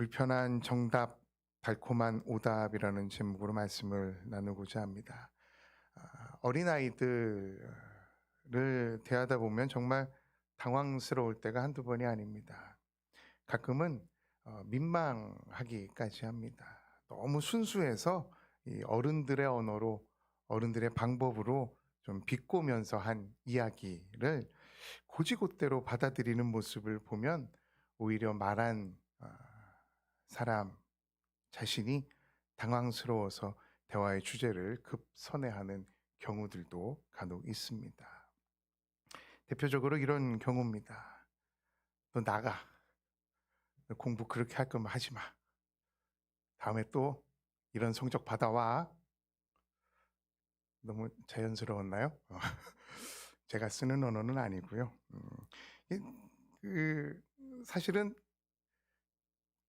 불편한 정답, 달콤한 오답이라는 제목으로 말씀을 나누고자 합니다. 어린아이들을 대하다 보면 정말 당황스러울 때가 한두 번이 아닙니다. 가끔은 민망하기까지 합니다. 너무 순수해서 이 어른들의 언어로, 어른들의 방법으로 좀 비꼬면서 한 이야기를 고지고대로 받아들이는 모습을 보면 오히려 말한 사람 자신이 당황스러워서 대화의 주제를 급선회하는 경우들도 간혹 있습니다. 대표적으로 이런 경우입니다. 너 나가. 너 공부 그렇게 할 거면 하지 마. 다음에 또 이런 성적 받아와. 너무 자연스러웠나요? 제가 쓰는 언어는 아니고요. 사실은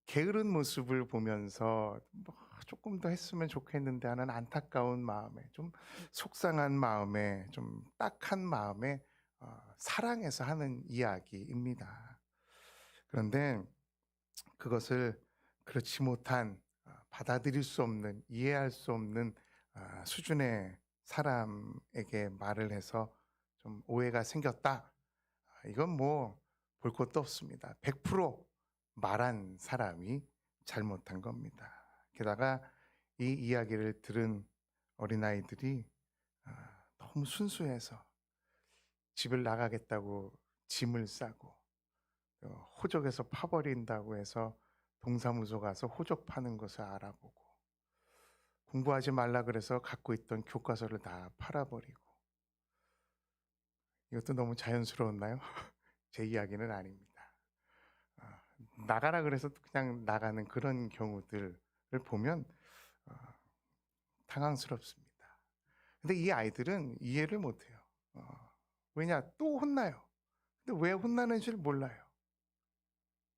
게으른 모습을 보면서 조금 더 했으면 좋겠는데 하는 안타까운 마음에, 좀 속상한 마음에, 좀 딱한 마음에 사랑해서 하는 이야기입니다. 그런데 그것을 그렇지 못한, 받아들일 수 없는, 이해할 수 없는 수준의 사람에게 말을 해서 좀 오해가 생겼다. 이건 뭐 볼 것도 없습니다. 100% 말한 사람이 잘못한 겁니다. 게다가 이 이야기를 들은 어린아이들이 너무 순수해서 집을 나가겠다고 짐을 싸고 호적에서 파버린다고 해서 동사무소 가서 호적 파는 것을 알아보고 공부하지 말라 그래서 갖고 있던 교과서를 다 팔아버리고. 이것도 너무 자연스러웠나요? 제 이야기는 아닙니다. 나가라 그래서 그냥 나가는 그런 경우들을 보면 당황스럽습니다. 근데 이 아이들은 이해를 못해요. 왜냐? 또 혼나요. 근데 왜 혼나는지를 몰라요.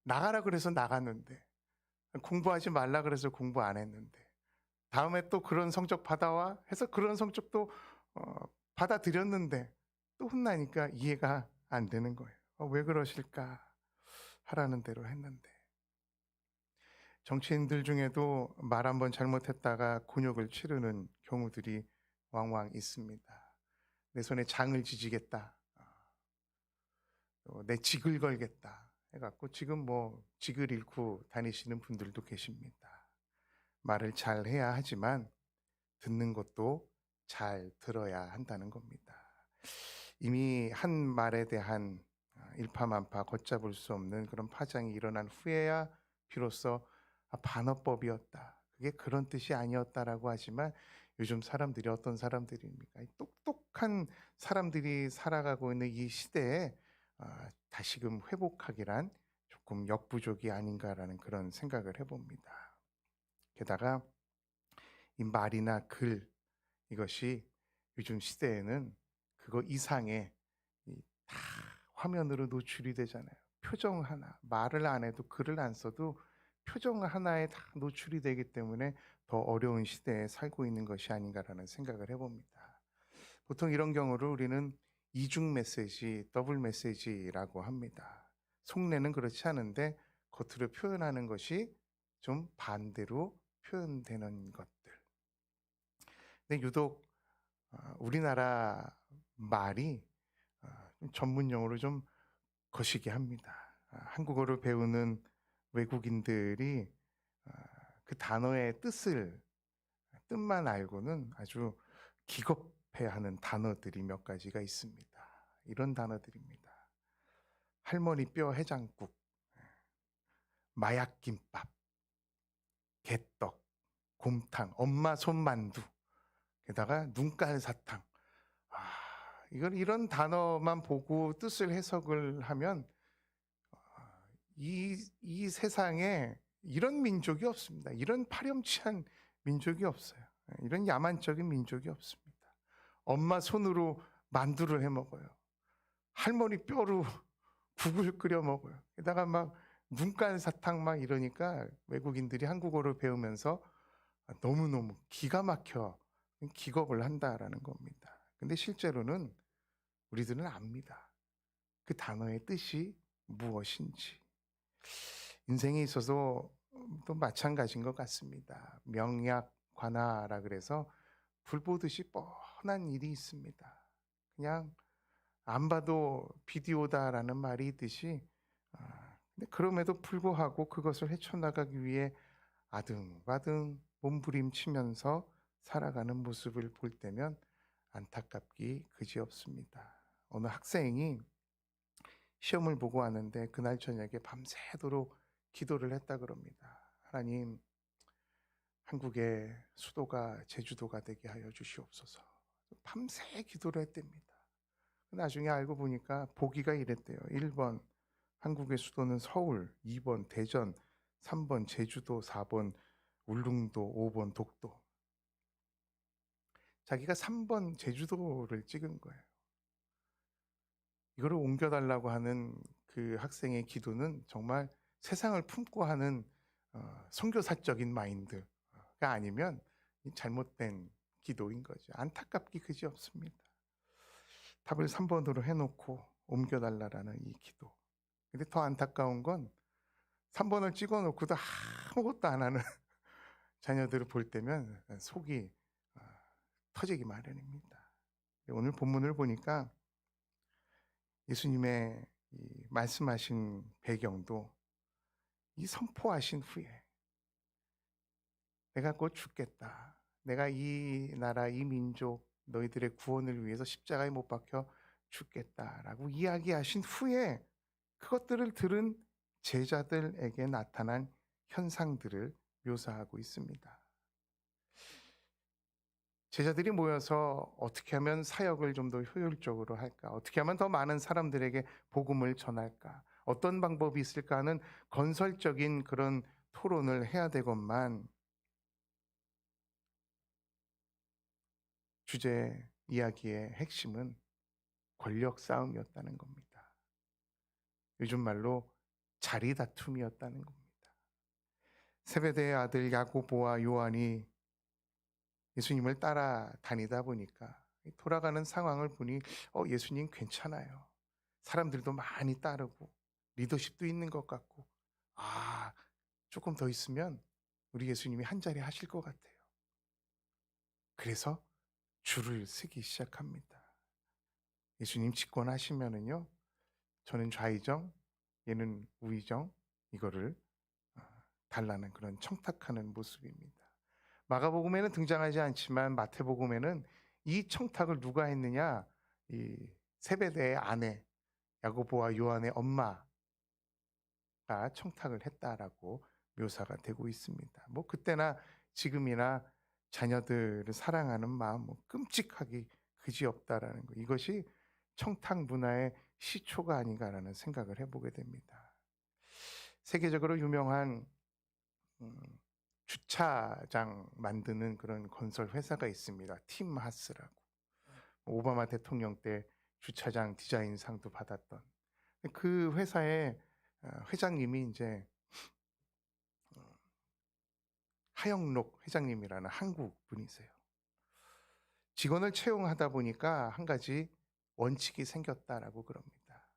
나가라 그래서 나갔는데, 공부하지 말라 그래서 공부 안 했는데, 다음에 또 그런 성적 받아와 해서 그런 성적도 받아들였는데 또 혼나니까 이해가 안 되는 거예요. 왜 그러실까? 하라는 대로 했는데. 정치인들 중에도 말 한번 잘못했다가 곤욕을 치르는 경우들이 왕왕 있습니다. 내 손에 장을 지지겠다. 내 직을 걸겠다. 해갖고 지금 뭐 직을 잃고 다니시는 분들도 계십니다. 말을 잘 해야 하지만 듣는 것도 잘 들어야 한다는 겁니다. 이미 한 말에 대한 일파만파 걷잡을 수 없는 그런 파장이 일어난 후에야 비로소 반어법이었다. 그게 그런 뜻이 아니었다라고 하지만 요즘 사람들이 어떤 사람들입니까? 똑똑한 사람들이 살아가고 있는 이 시대에 다시금 회복하기란 조금 역부족이 아닌가라는 그런 생각을 해봅니다. 게다가 이 말이나 글, 이것이 요즘 시대에는 그거 이상의 다 화면으로 노출이 되잖아요. 표정 하나, 말을 안 해도 글을 안 써도 표정 하나에 다 노출이 되기 때문에 더 어려운 시대에 살고 있는 것이 아닌가라는 생각을 해봅니다. 보통 이런 경우를 우리는 이중 메시지, 더블 메시지라고 합니다. 속내는 그렇지 않은데 겉으로 표현하는 것이 좀 반대로 표현되는 것들. 근데 유독 우리나라 말이 전문 용어로 좀 거시기 합니다. 한국어를 배우는 외국인들이 그 단어의 뜻만 알고는 아주 기겁해하는 단어들이 몇 가지가 있습니다. 이런 단어들입니다. 할머니 뼈 해장국, 마약김밥, 개떡, 곰탕, 엄마 손만두, 게다가 눈깔 사탕. 이런 단어만 보고 뜻을 해석을 하면 이 세상에 이런 민족이 없습니다. 이런 파렴치한 민족이 없어요. 이런 야만적인 민족이 없습니다. 엄마 손으로 만두를 해 먹어요. 할머니 뼈로 국을 끓여 먹어요. 게다가 막 눈깔 사탕 막 이러니까 외국인들이 한국어를 배우면서 너무너무 기가 막혀 기겁을 한다라는 겁니다. 근데 실제로는 우리들은 압니다. 그 단어의 뜻이 무엇인지. 인생에 있어서 또 마찬가지인 것 같습니다. 명약 관화라 그래서 불 보듯이 뻔한 일이 있습니다. 그냥 안 봐도 비디오다라는 말이 있듯이 근데 그럼에도 불구하고 그것을 헤쳐나가기 위해 아등바등 몸부림치면서 살아가는 모습을 볼 때면 안타깝기 그지없습니다. 어느 학생이 시험을 보고 왔는데 그날 저녁에 밤새도록 기도를 했다 그럽니다. 하나님, 한국의 수도가 제주도가 되게 하여 주시옵소서. 밤새 기도를 했답니다. 나중에 알고 보니까 보기가 이랬대요. 1번 한국의 수도는 서울, 2번 대전, 3번 제주도, 4번 울릉도, 5번 독도. 자기가 3번 제주도를 찍은 거예요. 이거를 옮겨달라고 하는 그 학생의 기도는 정말 세상을 품고 하는 선교사적인 마인드가 아니면 잘못된 기도인 거죠. 안타깝기 그지없습니다. 답을 3번으로 해놓고 옮겨달라라는 이 기도. 근데 더 안타까운 건 3번을 찍어놓고도 아무것도 안 하는 자녀들을 볼 때면 속이 터지기 마련입니다. 오늘 본문을 보니까 예수님의 이 말씀하신 배경도 이 선포하신 후에 내가 곧 죽겠다. 내가 이 나라, 이 민족, 너희들의 구원을 위해서 십자가에 못 박혀 죽겠다라고 이야기하신 후에 그것들을 들은 제자들에게 나타난 현상들을 묘사하고 있습니다. 제자들이 모여서 어떻게 하면 사역을 좀 더 효율적으로 할까? 어떻게 하면 더 많은 사람들에게 복음을 전할까? 어떤 방법이 있을까 하는 건설적인 그런 토론을 해야 되건만 주제 이야기의 핵심은 권력 싸움이었다는 겁니다. 요즘 말로 자리 다툼이었다는 겁니다. 세베대의 아들 야고보와 요한이 예수님을 따라다니다 보니까 돌아가는 상황을 보니 예수님 괜찮아요. 사람들도 많이 따르고 리더십도 있는 것 같고 조금 더 있으면 우리 예수님이 한 자리 하실 것 같아요. 그래서 줄을 서기 시작합니다. 예수님 집권하시면은요, 저는 좌의정, 얘는 우의정, 이거를 달라는 그런 청탁하는 모습입니다. 마가복음에는 등장하지 않지만 마태복음에는 이 청탁을 누가 했느냐? 이 세베대의 아내 야고보와 요한의 엄마가 청탁을 했다라고 묘사가 되고 있습니다. 뭐 그때나 지금이나 자녀들을 사랑하는 마음 끔찍하기 그지없다라는 거. 이것이 청탁 문화의 시초가 아닌가라는 생각을 해보게 됩니다. 세계적으로 유명한 주차장 만드는 그런 건설 회사가 있습니다. 팀 하스라고. 오바마 대통령 때 주차장 디자인상도 받았던 그 회사의 회장님이 이제 하영록 회장님이라는 한국 분이세요. 직원을 채용하다 보니까 한 가지 원칙이 생겼다라고 그럽니다.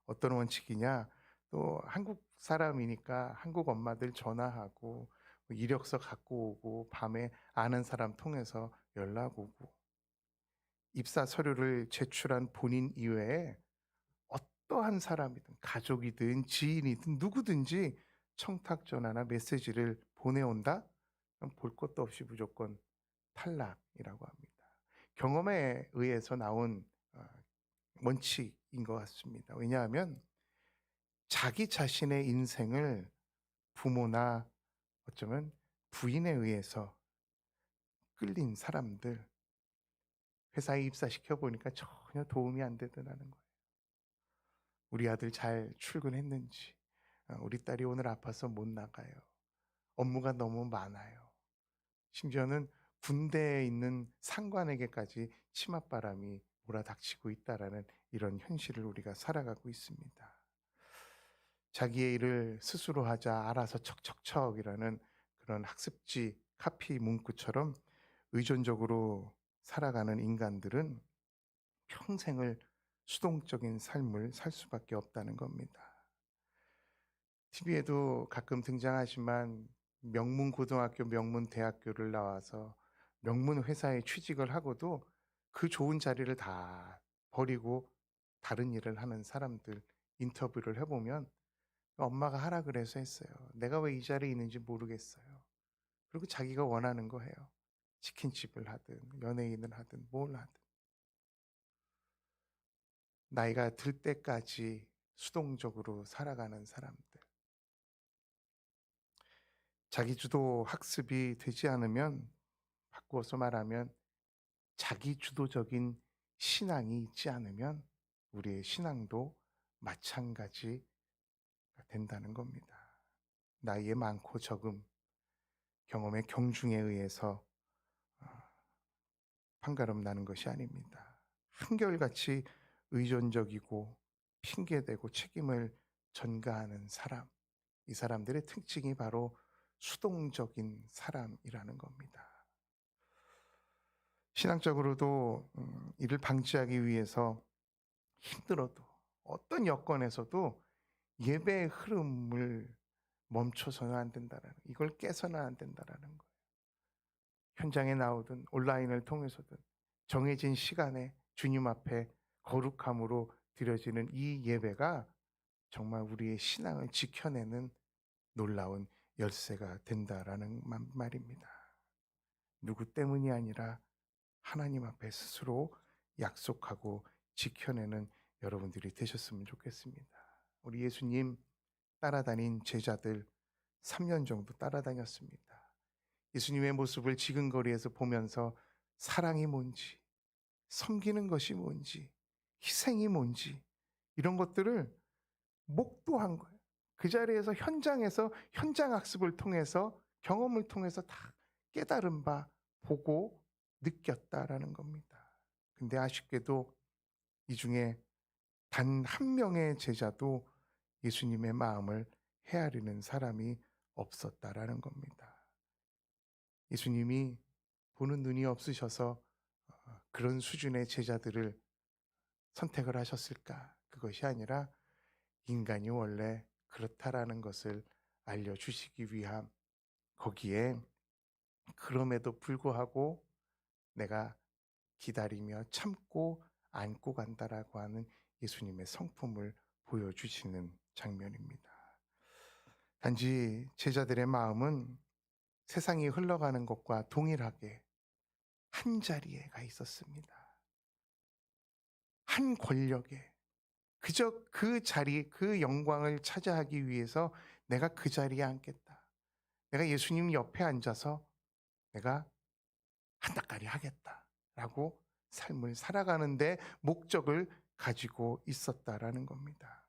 어떤 원칙이냐? 또 한국 사람이니까 한국 엄마들 전화하고 이력서 갖고 오고 밤에 아는 사람 통해서 연락 오고 입사 서류를 제출한 본인 이외에 어떠한 사람이든 가족이든 지인이든 누구든지 청탁 전화나 메시지를 보내온다? 그럼 볼 것도 없이 무조건 탈락이라고 합니다. 경험에 의해서 나온 원칙인 것 같습니다. 왜냐하면 자기 자신의 인생을 부모나 어쩌면 부인에 의해서 끌린 사람들 회사에 입사시켜 보니까 전혀 도움이 안 되더라는 거예요. 우리 아들 잘 출근했는지, 우리 딸이 오늘 아파서 못 나가요. 업무가 너무 많아요. 심지어는 군대에 있는 상관에게까지 치맛바람이 몰아닥치고 있다라는 이런 현실을 우리가 살아가고 있습니다. 자기의 일을 스스로 하자 알아서 척척척이라는 그런 학습지 카피 문구처럼 의존적으로 살아가는 인간들은 평생을 수동적인 삶을 살 수밖에 없다는 겁니다. TV에도 가끔 등장하지만 명문 고등학교, 명문 대학교를 나와서 명문 회사에 취직을 하고도 그 좋은 자리를 다 버리고 다른 일을 하는 사람들 인터뷰를 해보면 엄마가 하라 그래서 했어요. 내가 왜 이 자리에 있는지 모르겠어요. 그리고 자기가 원하는 거 해요. 치킨집을 하든 연예인을 하든 뭘 하든. 나이가 들 때까지 수동적으로 살아가는 사람들. 자기주도 학습이 되지 않으면, 바꾸어서 말하면 자기주도적인 신앙이 있지 않으면 우리의 신앙도 마찬가지가 된다는 겁니다. 나이의 많고 적음, 경험의 경중에 의해서 판가름 나는 것이 아닙니다. 한결같이 의존적이고 핑계대고 책임을 전가하는 사람, 이 사람들의 특징이 바로 수동적인 사람이라는 겁니다. 신앙적으로도 이를 방지하기 위해서 힘들어도 어떤 여건에서도 예배의 흐름을 멈춰서는 안 된다라는, 이걸 깨서는 안 된다라는 거예요. 현장에 나오든 온라인을 통해서든 정해진 시간에 주님 앞에 거룩함으로 드려지는 이 예배가 정말 우리의 신앙을 지켜내는 놀라운 열쇠가 된다라는 말입니다. 누구 때문이 아니라 하나님 앞에 스스로 약속하고 지켜내는 여러분들이 되셨으면 좋겠습니다. 우리 예수님 따라다닌 제자들 3년 정도 따라다녔습니다. 예수님의 모습을 지근거리에서 보면서 사랑이 뭔지, 섬기는 것이 뭔지, 희생이 뭔지, 이런 것들을 목도한 거예요. 그 자리에서 현장에서 현장 학습을 통해서 경험을 통해서 다 깨달은 바 보고 느꼈다라는 겁니다. 근데 아쉽게도 이 중에 단 한 명의 제자도 예수님의 마음을 헤아리는 사람이 없었다라는 겁니다. 예수님이 보는 눈이 없으셔서 그런 수준의 제자들을 선택을 하셨을까? 그것이 아니라 인간이 원래 그렇다라는 것을 알려주시기 위함, 거기에 그럼에도 불구하고 내가 기다리며 참고 안고 간다라고 하는 예수님의 성품을 보여주시는 장면입니다. 단지 제자들의 마음은 세상이 흘러가는 것과 동일하게 한 자리에 가 있었습니다. 한 권력에, 그저 그 자리, 그 영광을 차지하기 위해서 내가 그 자리에 앉겠다. 내가 예수님 옆에 앉아서 내가 한따까리 하겠다라고 삶을 살아가는데 목적을 가지고 있었다라는 겁니다.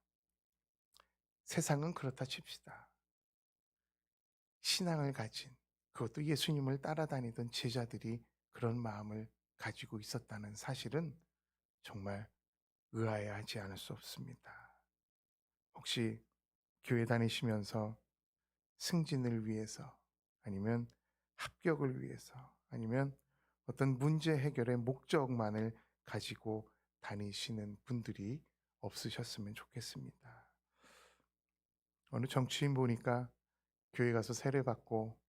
세상은 그렇다 칩시다. 신앙을 가진, 그것도 예수님을 따라다니던 제자들이 그런 마음을 가지고 있었다는 사실은 정말 의아해하지 않을 수 없습니다. 혹시 교회 다니시면서 승진을 위해서, 아니면 합격을 위해서, 아니면 어떤 문제 해결의 목적만을 가지고 다니시는 분들이 없으셨으면 좋겠습니다. 어느 정치인 보니까 교회 가서 세례 받고,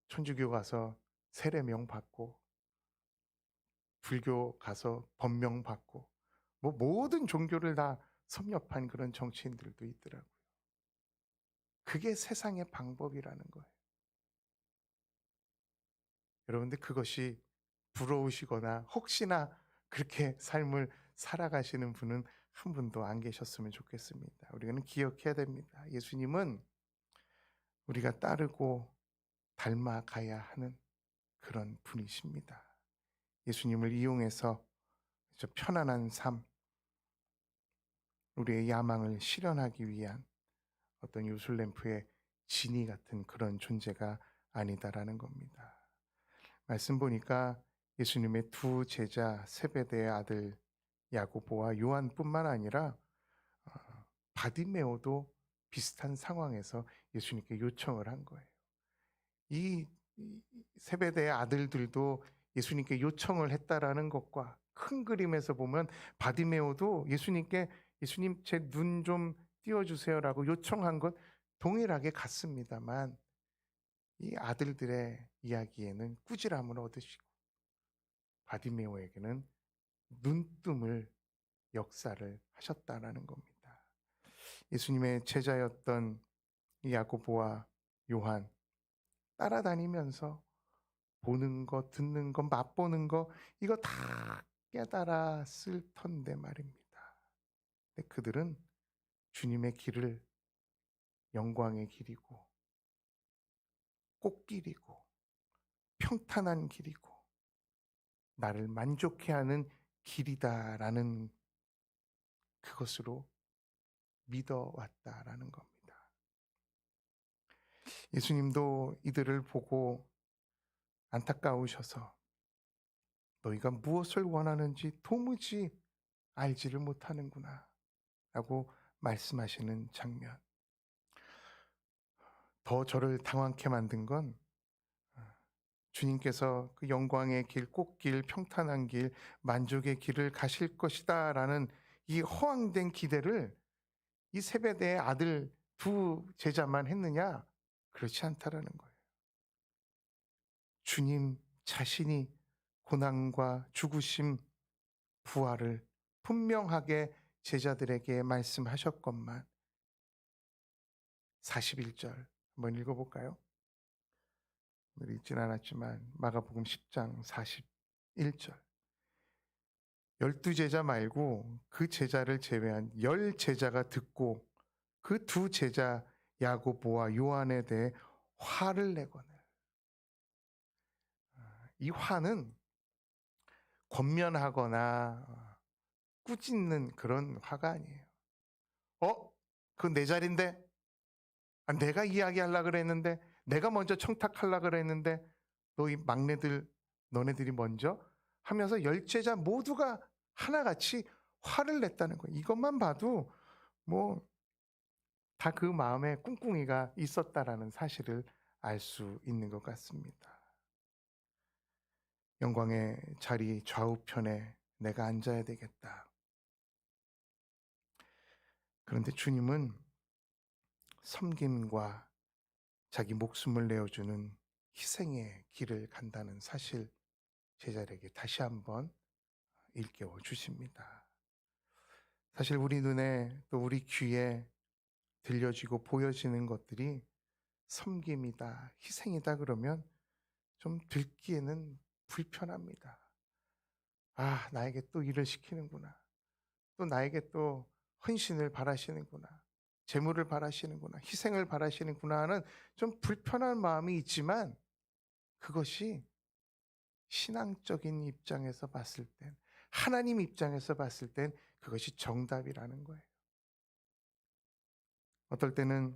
천주교 가서 세례명 받고, 불교 가서 법명 받고, 뭐 모든 종교를 다 섭렵한 그런 정치인들도 있더라고요. 그게 세상의 방법이라는 거예요. 여러분들 그것이 부러우시거나 혹시나 그렇게 삶을 살아가시는 분은 한 분도 안 계셨으면 좋겠습니다. 우리는 기억해야 됩니다. 예수님은 우리가 따르고 닮아가야 하는 그런 분이십니다. 예수님을 이용해서 저 편안한 삶, 우리의 야망을 실현하기 위한 어떤 요술램프의 진이 같은 그런 존재가 아니다라는 겁니다. 말씀 보니까 예수님의 두 제자 세베대의 아들 야고보와 요한뿐만 아니라 바디메오도 비슷한 상황에서 예수님께 요청을 한 거예요. 이 세베대의 아들들도 예수님께 요청을 했다라는 것과 큰 그림에서 보면 바디메오도 예수님께 예수님 제 눈 좀 띄워주세요라고 요청한 것 동일하게 같습니다만 이 아들들의 이야기에는 꾸지람을 얻으시고 바디메오에게는 눈뜸을 역사를 하셨다라는 겁니다. 예수님의 제자였던 이 야고보와 요한 따라다니면서 보는 거, 듣는 거, 맛보는 거 이거 다 깨달았을 텐데 말입니다. 근데 그들은 주님의 길을 영광의 길이고 꽃길이고 평탄한 길이고 나를 만족해 하는 길이다라는 그것으로 믿어왔다라는 겁니다. 예수님도 이들을 보고 안타까우셔서 너희가 무엇을 원하는지 도무지 알지를 못하는구나 라고 말씀하시는 장면. 더 저를 당황케 만든 건 주님께서 그 영광의 길, 꽃길, 평탄한 길, 만족의 길을 가실 것이다 라는 이 허황된 기대를 이 세베대의 아들 두 제자만 했느냐? 그렇지 않다라는 거예요. 주님 자신이 고난과 죽으심, 부활을 분명하게 제자들에게 말씀하셨건만 41절 한번 읽어볼까요? 오늘 읽진 않았지만 마가복음 10장 41절 12제자 말고 그 제자를 제외한 10제자가 듣고 그 두 제자 야고보와 요한에 대해 화를 내거늘. 이 화는 권면하거나 꾸짖는 그런 화가 아니에요. 그건 내 자리인데? 내가 이야기하려고 그랬는데? 내가 먼저 청탁하려고 그랬는데? 너희 막내들, 너네들이 먼저? 하면서 10제자 모두가 하나같이 화를 냈다는 거예요. 이것만 봐도 뭐 다 그 마음에 꿍꿍이가 있었다라는 사실을 알 수 있는 것 같습니다. 영광의 자리 좌우편에 내가 앉아야 되겠다. 그런데 주님은 섬김과 자기 목숨을 내어주는 희생의 길을 간다는 사실 제자에게 다시 한번 일깨워 주십니다. 사실 우리 눈에 또 우리 귀에 들려지고 보여지는 것들이 섬김이다, 희생이다 그러면 좀 듣기에는 불편합니다. 나에게 또 일을 시키는구나. 또 나에게 또 헌신을 바라시는구나. 재물을 바라시는구나. 희생을 바라시는구나 하는 좀 불편한 마음이 있지만 그것이 신앙적인 입장에서 봤을 땐, 하나님 입장에서 봤을 땐 그것이 정답이라는 거예요. 어떨 때는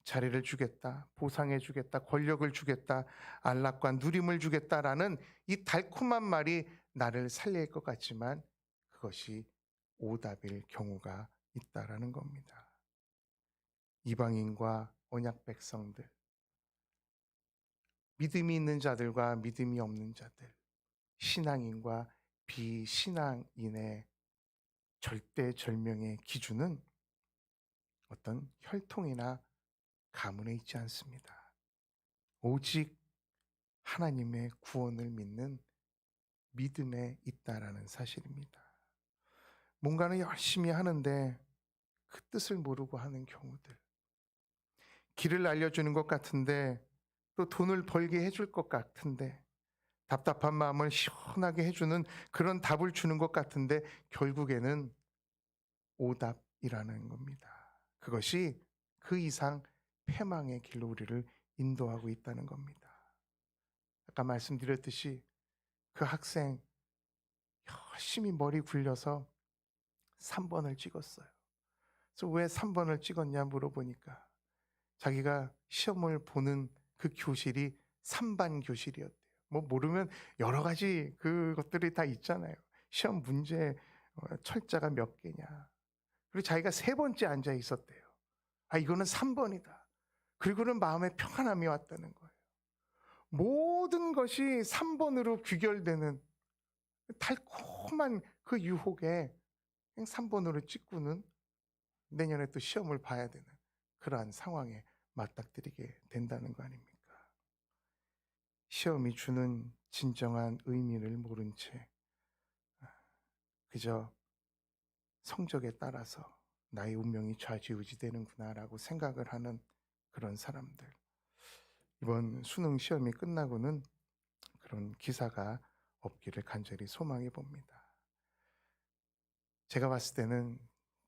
자리를 주겠다, 보상해 주겠다, 권력을 주겠다, 안락과 누림을 주겠다라는 이 달콤한 말이 나를 살릴 것 같지만 그것이 오답일 경우가 있다라는 겁니다. 이방인과 언약 백성들, 믿음이 있는 자들과 믿음이 없는 자들, 신앙인과 비신앙인의 절대절명의 기준은 어떤 혈통이나 가문에 있지 않습니다. 오직 하나님의 구원을 믿는 믿음에 있다라는 사실입니다. 뭔가는 열심히 하는데 그 뜻을 모르고 하는 경우들, 길을 알려주는 것 같은데 또 돈을 벌게 해줄 것 같은데 답답한 마음을 시원하게 해주는 그런 답을 주는 것 같은데 결국에는 오답이라는 겁니다. 그것이 그 이상 패망의 길로 우리를 인도하고 있다는 겁니다. 아까 말씀드렸듯이 그 학생 열심히 머리 굴려서 3번을 찍었어요. 그래서 왜 3번을 찍었냐 물어보니까 자기가 시험을 보는 그 교실이 3반 교실이었대요. 뭐 모르면 여러 가지 그것들이 다 있잖아요. 시험 문제 철자가 몇 개냐. 그리고 자기가 3번째 앉아 있었대요. 이거는 3번이다. 그리고는 마음에 평안함이 왔다는 거예요. 모든 것이 3번으로 귀결되는 달콤한 그 유혹에 3번으로 찍고는 내년에 또 시험을 봐야 되는 그러한 상황에 맞닥뜨리게 된다는 거 아닙니까? 시험이 주는 진정한 의미를 모른 채 그저 성적에 따라서 나의 운명이 좌지우지되는구나라고 생각을 하는 그런 사람들. 이번 수능 시험이 끝나고는 그런 기사가 없기를 간절히 소망해 봅니다. 제가 봤을 때는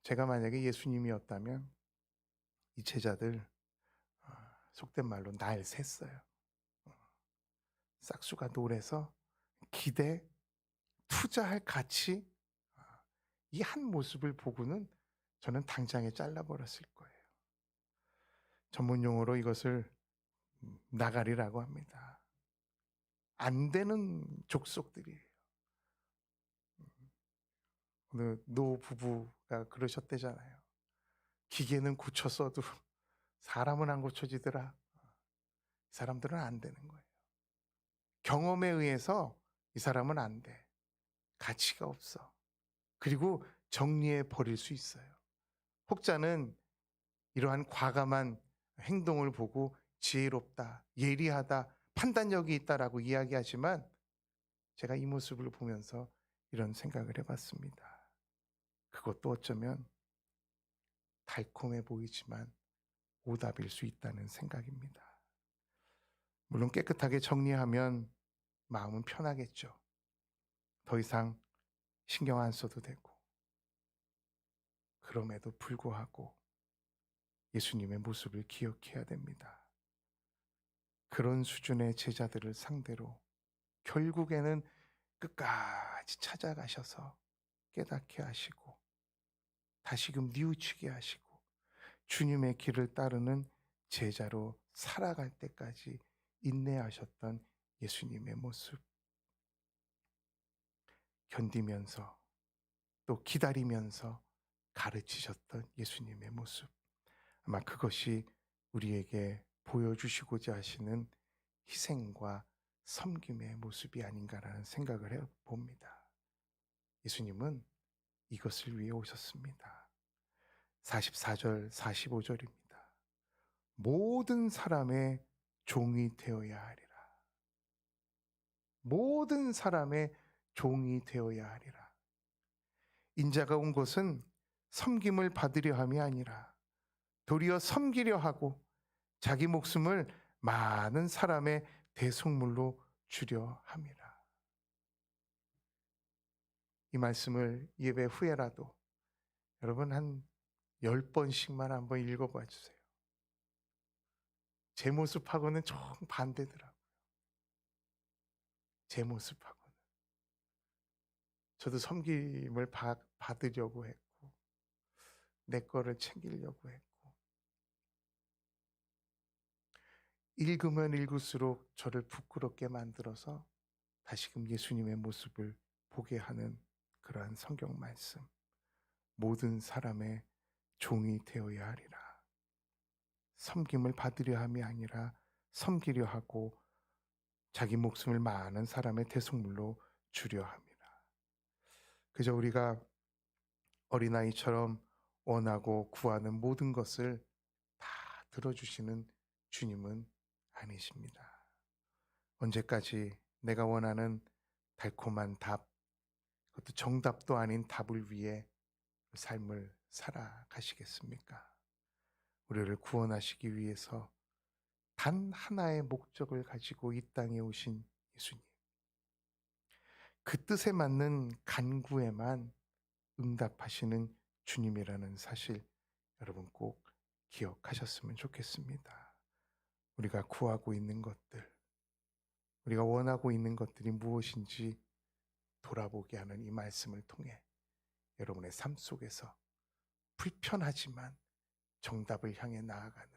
제가 만약에 예수님이었다면 이 제자들 속된 말로 날 샜어요. 싹수가 노래서 기대, 투자할 가치 이 한 모습을 보고는 저는 당장에 잘라버렸을 거예요. 전문 용어로 이것을 나가리라고 합니다. 안 되는 족속들이에요. 오늘 노 부부가 그러셨대잖아요. 기계는 고쳐 써도 사람은 안 고쳐지더라. 이 사람들은 안 되는 거예요. 경험에 의해서 이 사람은 안 돼. 가치가 없어. 그리고 정리해 버릴 수 있어요. 혹자는 이러한 과감한 행동을 보고 지혜롭다, 예리하다, 판단력이 있다라고 이야기하지만 제가 이 모습을 보면서 이런 생각을 해봤습니다. 그것도 어쩌면 달콤해 보이지만 오답일 수 있다는 생각입니다. 물론 깨끗하게 정리하면 마음은 편하겠죠. 더 이상 신경 안 써도 되고. 그럼에도 불구하고 예수님의 모습을 기억해야 됩니다. 그런 수준의 제자들을 상대로 결국에는 끝까지 찾아가셔서 깨닫게 하시고 다시금 뉘우치게 하시고 주님의 길을 따르는 제자로 살아갈 때까지 인내하셨던 예수님의 모습, 견디면서 또 기다리면서 가르치셨던 예수님의 모습, 아마 그것이 우리에게 보여주시고자 하시는 희생과 섬김의 모습이 아닌가라는 생각을 해봅니다. 예수님은 이것을 위해 오셨습니다. 44절, 45절입니다. 모든 사람의 종이 되어야 하리라. 모든 사람의 종이 되어야 하리라. 인자가 온 것은 섬김을 받으려 함이 아니라 도리어 섬기려 하고 자기 목숨을 많은 사람의 대속물로 주려 함이라. 이 말씀을 예배 후에라도 여러분 한 10번씩만 한번 읽어봐 주세요. 제 모습하고는 좀 반대더라고요. 제 모습하고는. 저도 섬김을 받으려고 했고 내 거를 챙기려고 했고 읽으면 읽을수록 저를 부끄럽게 만들어서 다시금 예수님의 모습을 보게 하는 그러한 성경 말씀. 모든 사람의 종이 되어야 하리라. 섬김을 받으려 함이 아니라 섬기려 하고 자기 목숨을 많은 사람의 대속물로 주려 함이라. 그저 우리가 어린아이처럼 원하고 구하는 모든 것을 다 들어주시는 주님은 아니십니다. 언제까지 내가 원하는 달콤한 답, 그것도 정답도 아닌 답을 위해 삶을 살아가시겠습니까? 우리를 구원하시기 위해서 단 하나의 목적을 가지고 이 땅에 오신 예수님. 그 뜻에 맞는 간구에만 응답하시는 주님이라는 사실 여러분 꼭 기억하셨으면 좋겠습니다. 우리가 구하고 있는 것들, 우리가 원하고 있는 것들이 무엇인지 돌아보게 하는 이 말씀을 통해 여러분의 삶 속에서 불편하지만 정답을 향해 나아가는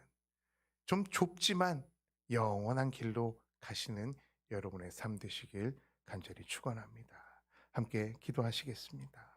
좀 좁지만 영원한 길로 가시는 여러분의 삶 되시길 간절히 축원합니다. 함께 기도하시겠습니다.